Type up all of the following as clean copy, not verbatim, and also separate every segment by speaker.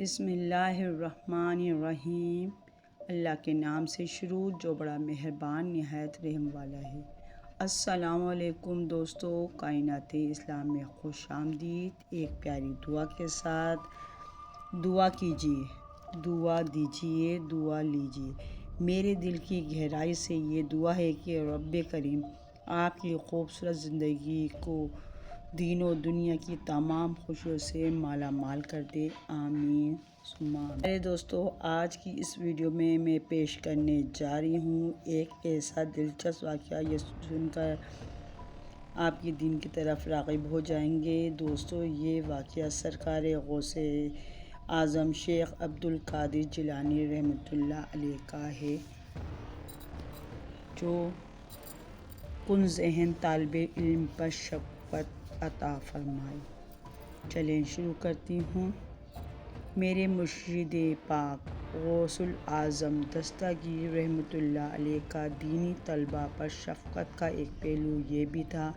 Speaker 1: بسم اللہ الرحمن الرحیم۔ اللہ کے نام سے شروع جو بڑا مہربان نہایت رحم والا ہے۔ السلام علیکم دوستو، کائنات اسلام میں خوش آمدید۔ ایک پیاری دعا کے ساتھ دعا کیجیے، دعا دیجیے، دعا لیجیے۔ میرے دل کی گہرائی سے یہ دعا ہے کہ رب کریم آپ کی خوبصورت زندگی کو دین و دنیا کی تمام خوشیوں سے مالا مال کر دے، آمین ثم آمین۔ میرے دوستو، آج کی اس ویڈیو میں پیش کرنے جا رہی ہوں ایک ایسا دلچسپ واقعہ، یہ سن کر آپ کی دین کی طرف راغب ہو جائیں گے۔ دوستو، یہ واقعہ سرکار غوث اعظم شیخ عبد القادر جیلانی رحمۃ اللہ علیہ کا ہے، جو کن ذہن طالب علم پر شفقت عطا فرمائے۔ چلیں شروع کرتی ہوں۔ میرے مرشد پاک غوث الاعظم دستگیر رحمۃ اللہ علیہ کا دینی طلباء پر شفقت کا ایک پہلو یہ بھی تھا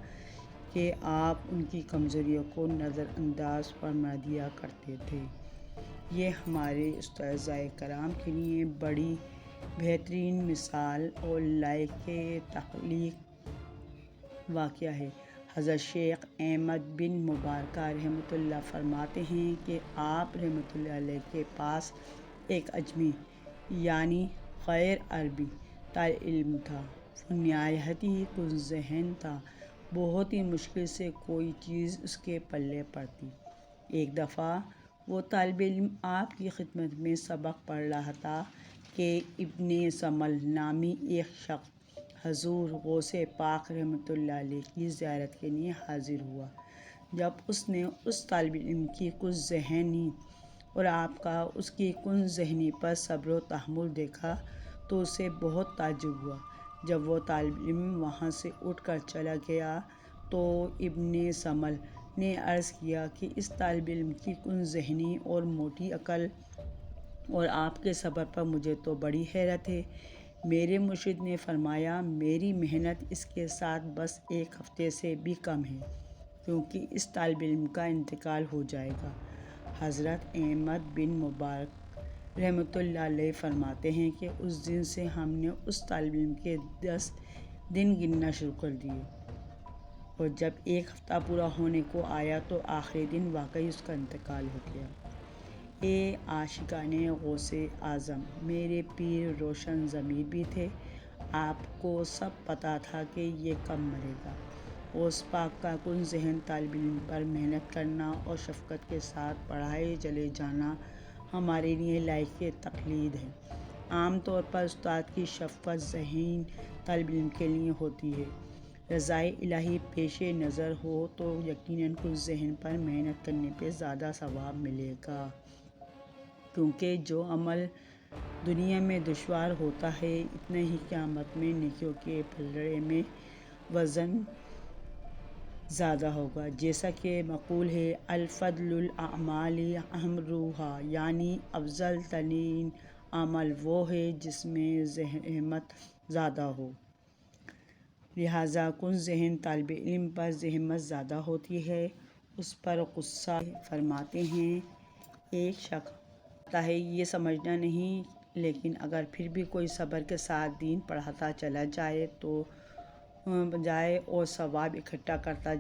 Speaker 1: کہ آپ ان کی کمزوریوں کو نظر انداز فرما دیا کرتے تھے۔ یہ ہمارے اساتذہ کرام کے لیے بڑی بہترین مثال اور لائق تخلیق واقعہ ہے۔ حضرت شیخ احمد بن مبارکہ رحمۃ اللہ فرماتے ہیں کہ آپ رحمۃ اللہ علیہ کے پاس ایک اجمی یعنی غیر عربی طالب علم تھا۔ وہ نہایت ہی کن ذہن تھا، بہت ہی مشکل سے کوئی چیز اس کے پلے پڑتی۔ ایک دفعہ وہ طالب علم آپ کی خدمت میں سبق پڑھ رہا تھا کہ ابن سمل نامی ایک شخص حضور غوث پاک رحمۃ اللہ علیہ کی زیارت کے لیے حاضر ہوا۔ جب اس نے اس طالب علم کی کن ذہنی اور آپ کا اس کی کن ذہنی پر صبر و تحمل دیکھا تو اسے بہت تعجب ہوا۔ جب وہ طالب علم وہاں سے اٹھ کر چلا گیا تو ابن سمل نے عرض کیا کہ اس طالب علم کی کن ذہنی اور موٹی عقل اور آپ کے صبر پر مجھے تو بڑی حیرت ہے۔ میرے مرشد نے فرمایا، میری محنت اس کے ساتھ بس ایک ہفتے سے بھی کم ہے، کیونکہ اس طالب علم کا انتقال ہو جائے گا۔ حضرت احمد بن مبارک رحمۃ اللہ علیہ فرماتے ہیں کہ اس دن سے ہم نے اس طالب علم کے 10 دن گننا شروع کر دیے، اور جب ایک ہفتہ پورا ہونے کو آیا تو آخری دن واقعی اس کا انتقال ہو گیا۔ اے عاشقان غوث اعظم، میرے پیر روشن ضمیر بھی تھے، آپ کو سب پتہ تھا کہ یہ کب مرے گا۔ غوث پاک کا کن ذہن طالب علم پر محنت کرنا اور شفقت کے ساتھ پڑھائے چلے جانا ہمارے لیے لائق تقلید ہے۔ عام طور پر استاد کی شفقت ذہین طالب علم کے لیے ہوتی ہے۔ رضائے الہی پیش نظر ہو تو یقیناً کن ذہن پر محنت کرنے پہ زیادہ ثواب ملے گا، کیونکہ جو عمل دنیا میں دشوار ہوتا ہے، اتنا ہی قیامت میں نیکیوں کے پلڑے میں وزن زیادہ ہوگا۔ جیسا کہ مقول ہے، الفضل الاعمال احمرها، یعنی افضل ترین عمل وہ ہے جس میں زحمت زیادہ ہو۔ لہٰذا کن ذہن طالب علم پر زحمت زیادہ ہوتی ہے، اس پر غصہ فرماتے ہیں۔ ایک شخص ہوتا ہے، یہ سمجھنا نہیں، لیکن اگر پھر بھی کوئی صبر کے ساتھ دین پڑھاتا چلا جائے اور ثواب اکٹھا کرتا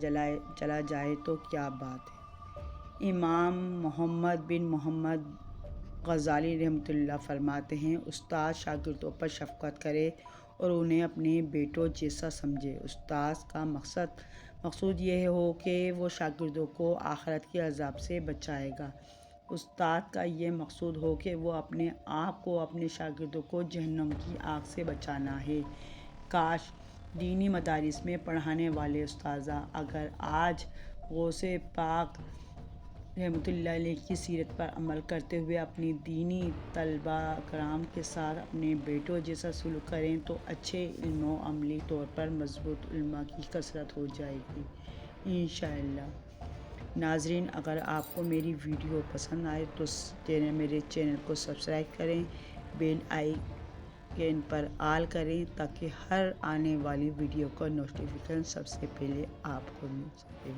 Speaker 1: چلا جائے تو کیا بات ہے۔ امام محمد بن محمد غزالی رحمۃ اللہ فرماتے ہیں، استاد شاگردوں پر شفقت کرے اور انہیں اپنے بیٹوں جیسا سمجھے۔ استاد کا مقصود یہ ہو کہ وہ شاگردوں کو آخرت کے عذاب سے بچائے گا۔ استاد کا یہ مقصود ہو کہ وہ اپنے آپ کو اپنے شاگردوں کو جہنم کی آگ سے بچانا ہے۔ کاش دینی مدارس میں پڑھانے والے اساتذہ اگر آج غوث پاک رحمۃ اللہ علیہ کی سیرت پر عمل کرتے ہوئے اپنی دینی طلباء کرام کے ساتھ اپنے بیٹوں جیسا سلوک کریں تو اچھے علم و عملی طور پر مضبوط علماء کی کثرت ہو جائے گی انشاءاللہ۔ ناظرین، اگر آپ کو میری ویڈیو پسند آئے تو میرے چینل کو سبسکرائب کریں، بیل آئیکن پر آل کریں تاکہ ہر آنے والی ویڈیو کا نوٹیفیکیشن سب سے پہلے آپ کو مل سکے۔